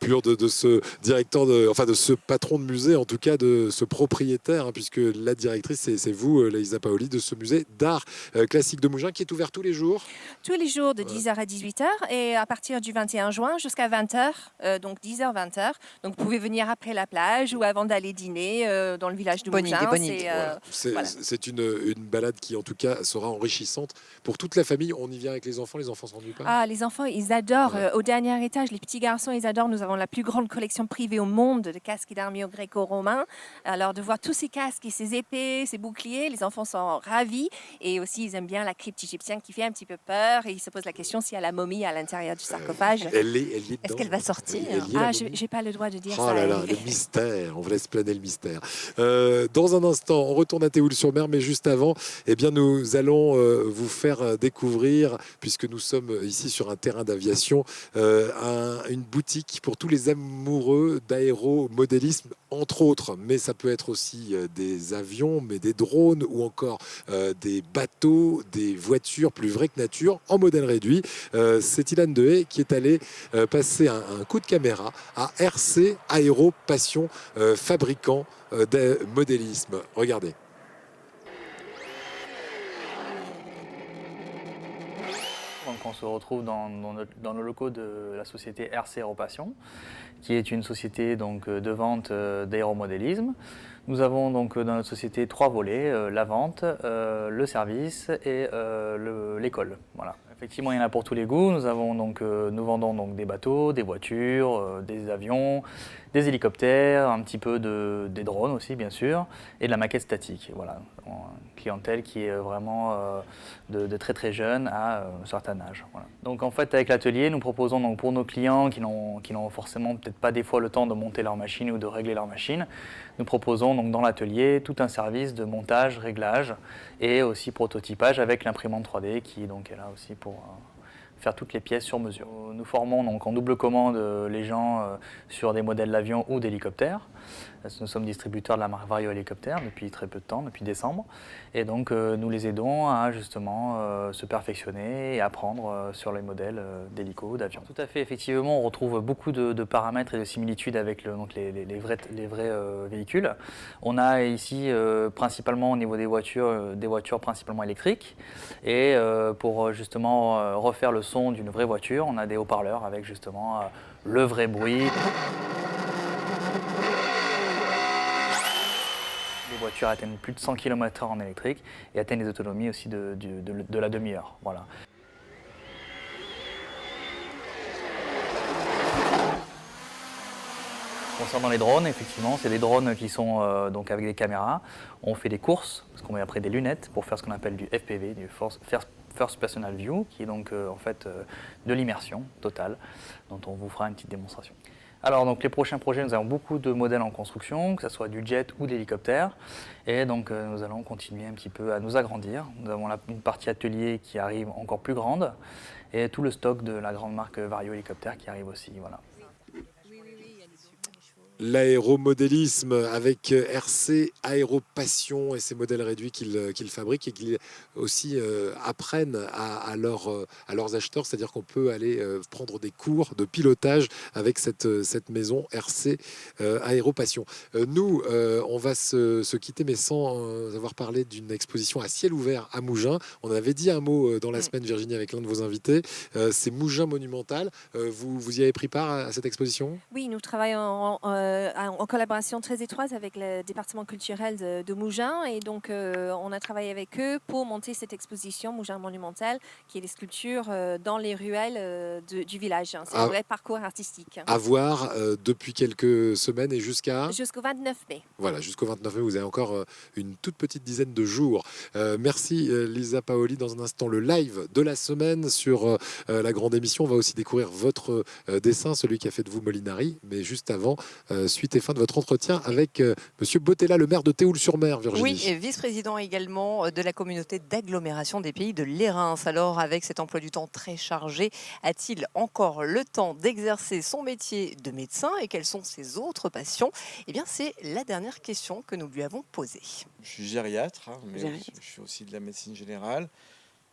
pure de ce directeur, enfin de ce patron de musée, en tout cas de ce propriétaire, hein, puisque la directrice, c'est vous, Lisa Paoli, de ce musée d'art classique de Mougins, qui est ouvert tous les jours. Tous les jours de 10h à 18h. Et à partir du 21 juin jusqu'à 20h, donc 10h, 20h. Donc, vous pouvez venir après la plage ou avant d'aller dîner dans le village de Bonne Mougins. idée, bonne idée. Voilà. voilà. C'est une balade qui, en tout cas, sera enrichissante pour toute la famille. On y vient avec les enfants s'ennuient pas. Ah, les enfants, ils adorent. Ouais. Au dernier étage, les petits garçons, ils adorent. Nous avons la plus grande collection privée au monde de casques et d'armures gréco-romains. Alors, de voir tous ces casques et ces épées, ces boucliers, les enfants sont ravis. Et aussi, ils aiment bien la crypte égyptienne qui fait un petit peu peur. Et ils se posent la question s'il y a la momie à l'intérieur du sarcophage. Elle est Est-ce dedans. qu'elle va sortir? Elle y est, la Ah, momie. j'ai pas le droit de dire Oh ça. là là, le mystère, on vous laisse planer le mystère. Dans un instant, on retourne à Théoul-sur-Mer, mais juste avant, eh bien, nous allons vous faire découvrir, puisque nous sommes ici sur un terrain d'aviation, une boutique pour tous les amoureux d'aéromodélisme, entre autres. Mais ça peut être aussi des avions, mais des drones ou encore des bateaux, des voitures plus vraies que nature, en modèle réduit. C'est Ilan Dehaye qui est allé passer un coup de caméra à RC Aéro Passion, fabricant de modélisme. Regardez. Donc on se retrouve dans nos locaux de la société RC Aéropassion, qui est une société donc, de vente d'aéromodélisme. Nous avons donc dans notre société 3 volets, la vente, le service et l'école. Voilà. Effectivement, il y en a pour tous les goûts. Nous vendons donc des bateaux, des voitures, des avions, des hélicoptères, un petit peu des drones aussi, bien sûr, et de la maquette statique. Voilà, une clientèle qui est vraiment de très très jeune à un certain âge. Voilà. Donc en fait, avec l'atelier, nous proposons donc pour nos clients qui n'ont forcément peut-être pas des fois le temps de monter leur machine ou de régler leur machine, nous proposons donc dans l'atelier tout un service de montage, réglage et aussi prototypage avec l'imprimante 3D qui donc est là aussi pour faire toutes les pièces sur mesure. Nous formons donc en double commande les gens sur des modèles d'avion ou d'hélicoptères. Nous sommes distributeurs de la marque Vario Hélicoptère depuis très peu de temps, depuis décembre. Et donc nous les aidons à justement se perfectionner et apprendre sur les modèles d'hélico ou d'avion. Tout à fait, effectivement, on retrouve beaucoup de paramètres et de similitudes avec les vrais véhicules. On a ici principalement au niveau des voitures principalement électriques. Et pour justement refaire le son d'une vraie voiture, on a des haut-parleurs avec justement le vrai bruit. Les voitures atteignent plus de 100 km/h en électrique et atteignent des autonomies aussi de la demi-heure. Voilà. Concernant les drones, effectivement, c'est des drones qui sont donc avec des caméras. On fait des courses, parce qu'on met après des lunettes pour faire ce qu'on appelle du FPV, du First Personal View, qui est donc en fait de l'immersion totale, dont on vous fera une petite démonstration. Alors, donc, les prochains projets, nous avons beaucoup de modèles en construction, que ce soit du jet ou d'hélicoptère. Et donc, nous allons continuer un petit peu à nous agrandir. Nous avons une partie atelier qui arrive encore plus grande et tout le stock de la grande marque Vario Hélicoptère qui arrive aussi. Voilà. L'aéromodélisme avec RC Aéropassion et ces modèles réduits qu'ils fabriquent et qu'ils aussi apprennent à leurs acheteurs, c'est-à-dire qu'on peut aller prendre des cours de pilotage avec cette maison RC Aéropassion. Nous, on va se quitter, mais sans avoir parlé d'une exposition à ciel ouvert à Mougins. On avait dit un mot dans la semaine, Virginie, avec l'un de vos invités. C'est Mougins Monumental. Vous y avez pris part à cette exposition? Oui, nous travaillons en collaboration très étroite avec le département culturel de Mougins. Et donc, on a travaillé avec eux pour monter cette exposition Mougins Monumental, qui est des sculptures dans les ruelles du village. C'est un vrai parcours artistique. À voir depuis quelques semaines et jusqu'au 29 mai. Voilà, jusqu'au 29 mai, vous avez encore une toute petite dizaine de jours. Merci Lisa Paoli. Dans un instant, le live de la semaine sur la grande émission. On va aussi découvrir votre dessin, celui qui a fait de vous Molinari. Mais juste avant, suite et fin de votre entretien avec Monsieur Bottella, le maire de Théoul-sur-Mer, Virginie. Oui, et vice-président également de la communauté d'agglomération des Pays de l'Érins. Alors, avec cet emploi du temps très chargé, a-t-il encore le temps d'exercer son métier de médecin et quelles sont ses autres passions? Eh bien, c'est la dernière question que nous lui avons posée. Je suis gériatre, mais je suis aussi de la médecine générale.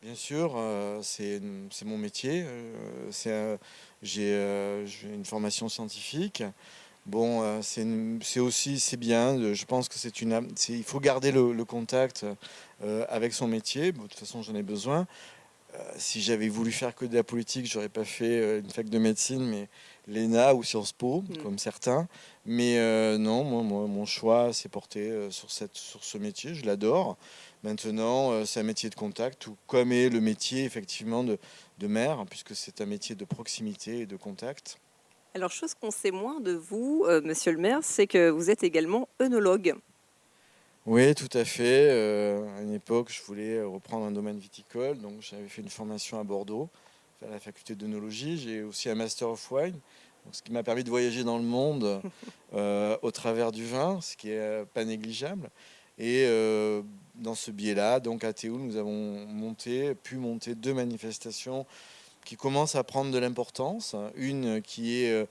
Bien sûr, c'est mon métier. J'ai une formation scientifique. Bon, c'est bien. Je pense que il faut garder le contact avec son métier. Bon, de toute façon, j'en ai besoin. Si j'avais voulu faire que de la politique, j'aurais pas fait une fac de médecine, mais l'ENA ou Sciences Po, comme certains. Mais non, moi, mon choix s'est porté sur ce métier. Je l'adore. Maintenant, c'est un métier de contact, tout comme est le métier effectivement de maire, puisque c'est un métier de proximité et de contact. Alors, chose qu'on sait moins de vous, monsieur le maire, c'est que vous êtes également œnologue. Oui, tout à fait. À une époque, je voulais reprendre un domaine viticole, donc j'avais fait une formation à Bordeaux, à la faculté d'œnologie. J'ai aussi un Master of Wine, donc ce qui m'a permis de voyager dans le monde au travers du vin, ce qui est pas négligeable. Et dans ce biais-là, donc à Théoul, nous avons pu monter 2 manifestations qui commence à prendre de l'importance. Une qui est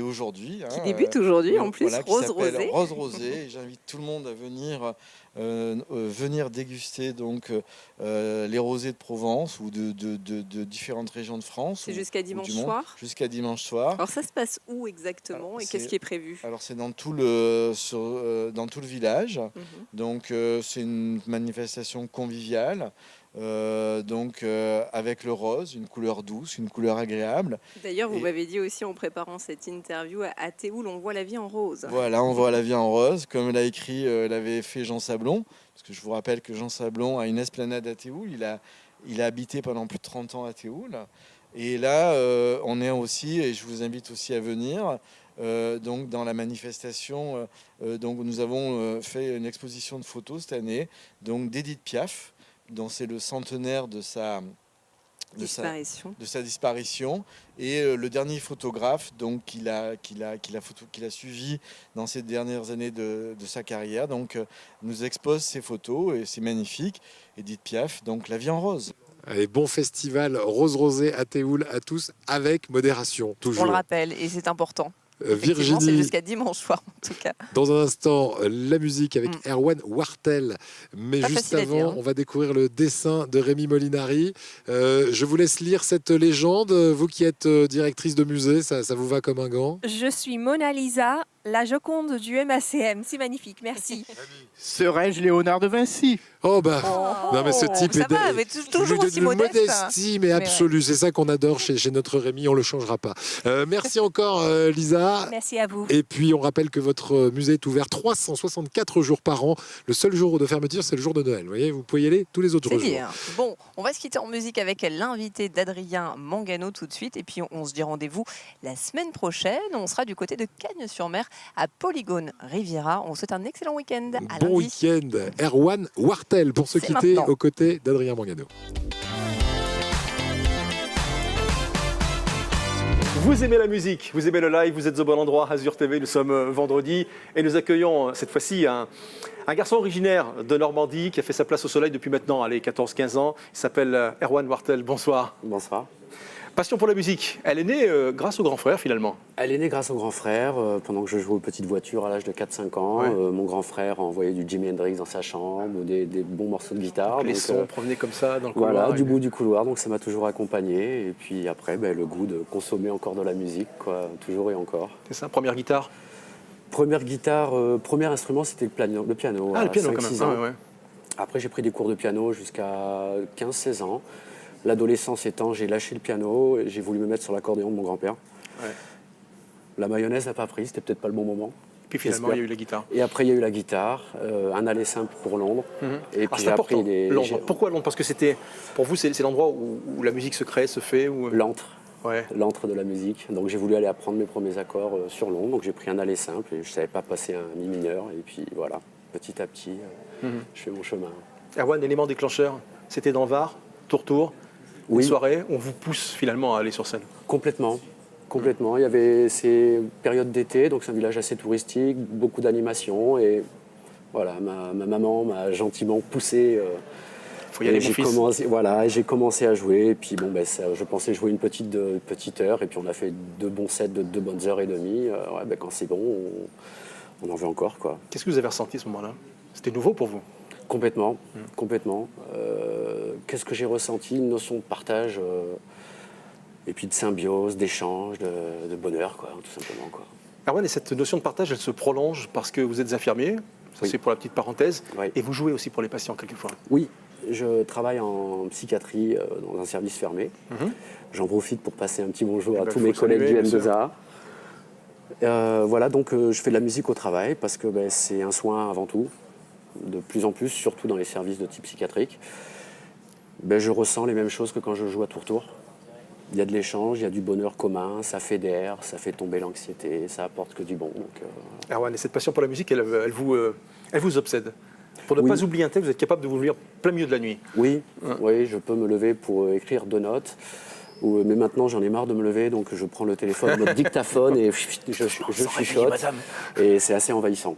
aujourd'hui. Qui débute aujourd'hui, en plus, voilà, Rose Rosée. Rose Rosée. J'invite tout le monde à venir déguster donc, les rosés de Provence ou de différentes régions de France. C'est jusqu'à dimanche soir. Jusqu'à dimanche soir. Alors ça se passe où exactement? Alors, et qu'est-ce qui est prévu? Alors c'est dans tout le village. Donc c'est une manifestation conviviale. Avec le rose, une couleur douce, une couleur agréable. D'ailleurs, vous m'avez dit aussi en préparant cette interview, à Théoul, on voit la vie en rose. Voilà, on voit la vie en rose, comme l'avait fait Jean Sablon, parce que je vous rappelle que Jean Sablon a une esplanade à Théoul, il a habité pendant plus de 30 ans à Théoul. Et là, on est aussi, et je vous invite aussi à venir, donc dans la manifestation, donc nous avons fait une exposition de photos cette année, donc d'Édith Piaf, dont c'est le centenaire de sa disparition. Et le dernier photographe donc, qu'il a suivi dans ces dernières années de sa carrière donc, nous expose ses photos et c'est magnifique. Édith Piaf, donc La vie en rose. Allez, bon festival Rose Rosée à Théoul à tous, avec modération, toujours. On le rappelle, et c'est important. Virginie, c'est jusqu'à dimanche soir en tout cas. Dans un instant, la musique avec Erwan Wartel. Mais pas juste avant, hein. on va découvrir le dessin de Rémi Molinari. Je vous laisse lire cette légende. Vous qui êtes directrice de musée, ça vous va comme un gant? Je suis Mona Lisa, La Joconde du MACM, c'est magnifique, merci. Serais-je Léonard de Vinci? Oh bah, non mais ce type ça est va, mais toujours aussi modeste. modestie, mais absolue. C'est ça qu'on adore chez notre Rémi, on le changera pas. Merci encore Lisa. Merci à vous. Et puis on rappelle que votre musée est ouvert 364 jours par an. Le seul jour de fermeture, c'est le jour de Noël. Vous voyez, vous pouvez y aller tous les autres C'est jours. bien. Bon, on va se quitter en musique avec l'invité d'Adrien Mangano tout de suite. Et puis on se dit rendez-vous la semaine prochaine. On sera du côté de Cagnes-sur-Mer à Polygone Riviera. On vous souhaite un excellent week-end. À Bon lundi. week-end, Erwan Wartel, pour se C'est quitter maintenant. aux côtés d'Adrien Mangano. Vous aimez la musique, vous aimez le live, vous êtes au bon endroit, Azure TV, nous sommes vendredi et nous accueillons cette fois-ci un garçon originaire de Normandie qui a fait sa place au soleil depuis maintenant 14-15 ans. Il s'appelle Erwan Wartel, bonsoir. Bonsoir. Passion pour la musique, elle est née grâce au grand frère finalement. Elle est née grâce au grand frère. Pendant que je jouais aux petites voitures à l'âge de 4-5 ans, Ouais. mon grand frère envoyait du Jimi Hendrix dans sa chambre ou des bons morceaux de guitare. Les Donc, sons provenaient comme ça dans le couloir. voilà, et- du bout du couloir, donc ça m'a toujours accompagné. Et puis après, le goût de consommer encore de la musique, quoi, toujours et encore. C'est ça, première guitare. Première guitare, premier instrument, c'était le piano. Ah, à le piano quand 5-6 même. ans. Ah, ouais. Après, j'ai pris des cours de piano jusqu'à 15-16 ans. L'adolescence étant, j'ai lâché le piano et j'ai voulu me mettre sur l'accordéon de mon grand-père. Ouais. La mayonnaise n'a pas pris, c'était peut-être pas le bon moment. Puis finalement, il y a eu la guitare. Et après, il y a eu la guitare, un aller simple pour Londres. Mhm. Et Alors, puis c'est j'ai important, appris Londres. Pourquoi Londres? Parce que pour vous, c'est l'endroit où la musique se crée, se fait ou... l'antre, Ouais. l'antre de la musique. Donc j'ai voulu aller apprendre mes premiers accords sur Londres. Donc j'ai pris un aller simple et je ne savais pas passer un mi mineur. Et puis voilà, petit à petit, Mhm. je fais mon chemin. Erwan, l'élément déclencheur, c'était dans le Var, Tour, Oui. une soirée, on vous pousse finalement à aller sur scène. Complètement. Complètement. Il y avait ces périodes d'été, donc c'est un village assez touristique, beaucoup d'animations. Et voilà, ma maman m'a gentiment poussé. Faut y aller, Et mon j'ai fils. commencé, voilà, et j'ai commencé à jouer. Et puis bon, je pensais jouer une petite heure. Et puis on a fait 2 bons sets de 2 bonnes heures et demie. Quand c'est bon, on en veut encore, quoi. Qu'est-ce que vous avez ressenti à ce moment-là? C'était nouveau pour vous? Complètement, complètement. Qu'est-ce que j'ai ressenti? Une notion de partage, et puis de symbiose, d'échange, de bonheur, quoi, tout simplement, quoi. Erwan, et cette notion de partage, elle se prolonge parce que vous êtes infirmier, ça Oui. c'est pour la petite parenthèse, Oui. et vous jouez aussi pour les patients quelquefois. Oui, je travaille en psychiatrie dans un service fermé. Mhm. J'en profite pour passer un petit bonjour Eh à ben, tous faut mes collègues saluer, du bien sûr. M2A. Voilà, donc je fais de la musique au travail parce que c'est un soin avant tout, de plus en plus, surtout dans les services de type psychiatrique. Je ressens les mêmes choses que quand je joue à Tour. Il y a de l'échange, il y a du bonheur commun, ça fédère, ça fait tomber l'anxiété, ça apporte que du bon. Donc, Erwan, et cette passion pour la musique, elle vous obsède. Pour ne Oui. pas oublier un texte, vous êtes capable de vous lire plein milieu de la nuit. oui, Ouais. oui, je peux me lever pour écrire 2 notes. Mais maintenant, j'en ai marre de me lever, donc je prends le téléphone en mode dictaphone et je chuchote. Et c'est assez envahissant,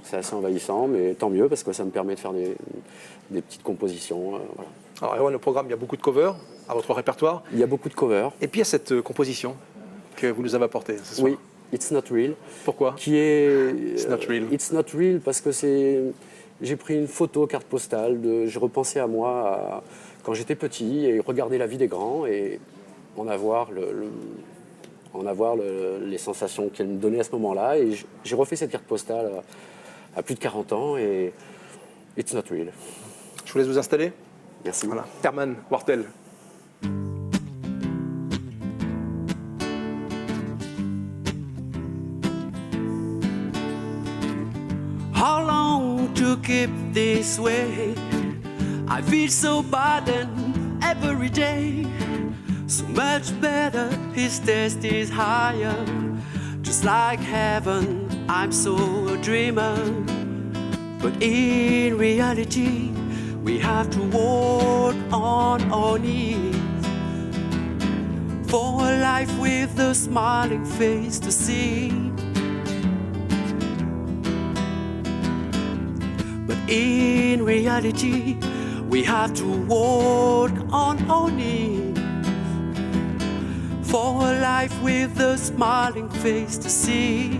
mais tant mieux parce que ça me permet de faire des petites compositions. Voilà. Alors Erwan, au programme, il y a beaucoup de covers à votre répertoire, Il y a beaucoup de covers. et puis il y a cette composition que vous nous avez apportée ce soir. Oui, It's Not Real, Pourquoi? qui est... It's Not Real. It's Not Real parce que j'ai pris une photo carte postale, j'ai repensé à moi quand j'étais petit et regarder la vie des grands et en avoir les sensations qu'elle me donnait à ce moment-là. Et j'ai refait cette carte postale à plus de 40 ans et It's Not Real. Je vous laisse vous installer. Merci. Voilà. Erwan Wartel. How long to keep this way? I feel so burdened every day. So much better, his taste is higher. Just like heaven, I'm so a dreamer. But in reality, we have to walk on our knees. For a life with a smiling face to see. But in reality, we have to walk on our knees. For a life with a smiling face to see.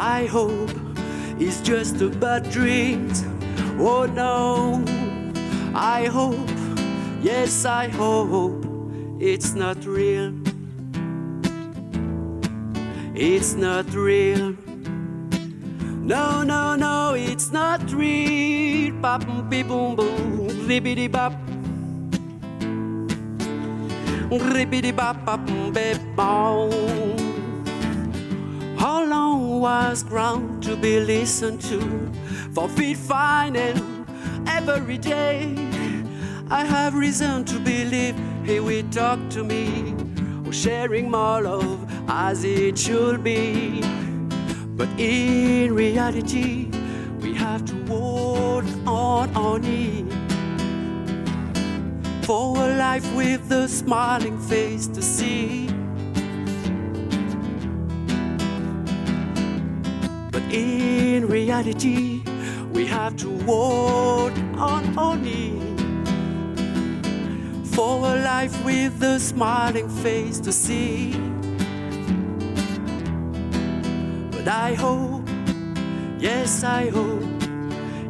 I hope it's just a bad dream. Oh no, I hope, yes I hope it's not real. it's not real. No, no, no, it's not real. Bop, beep, boom, boom, ribbidi bop. Ribbidi bop, bop, beep, boom. How long was ground to be listened to? For feet fine and every day. I have reason to believe he will talk to me, sharing more love as it should be. But in reality, we have to hold on it. For a life with a smiling face to see. But in reality, we have to hold on it. For a life with a smiling face to see. But I hope, yes I hope,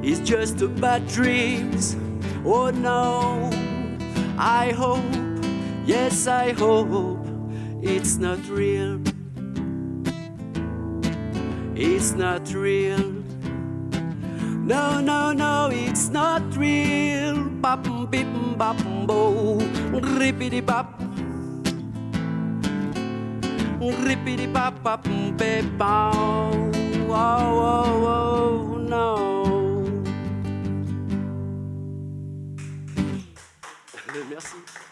it's just a bad dreams. Oh no, I hope, yes I hope, it's not real. It's not real. No, no, no, it's not real. Bop, beep, bop, bo, rippity bop. Rippity bop, bop, beep, bow. Oh, oh, oh, no. Merci.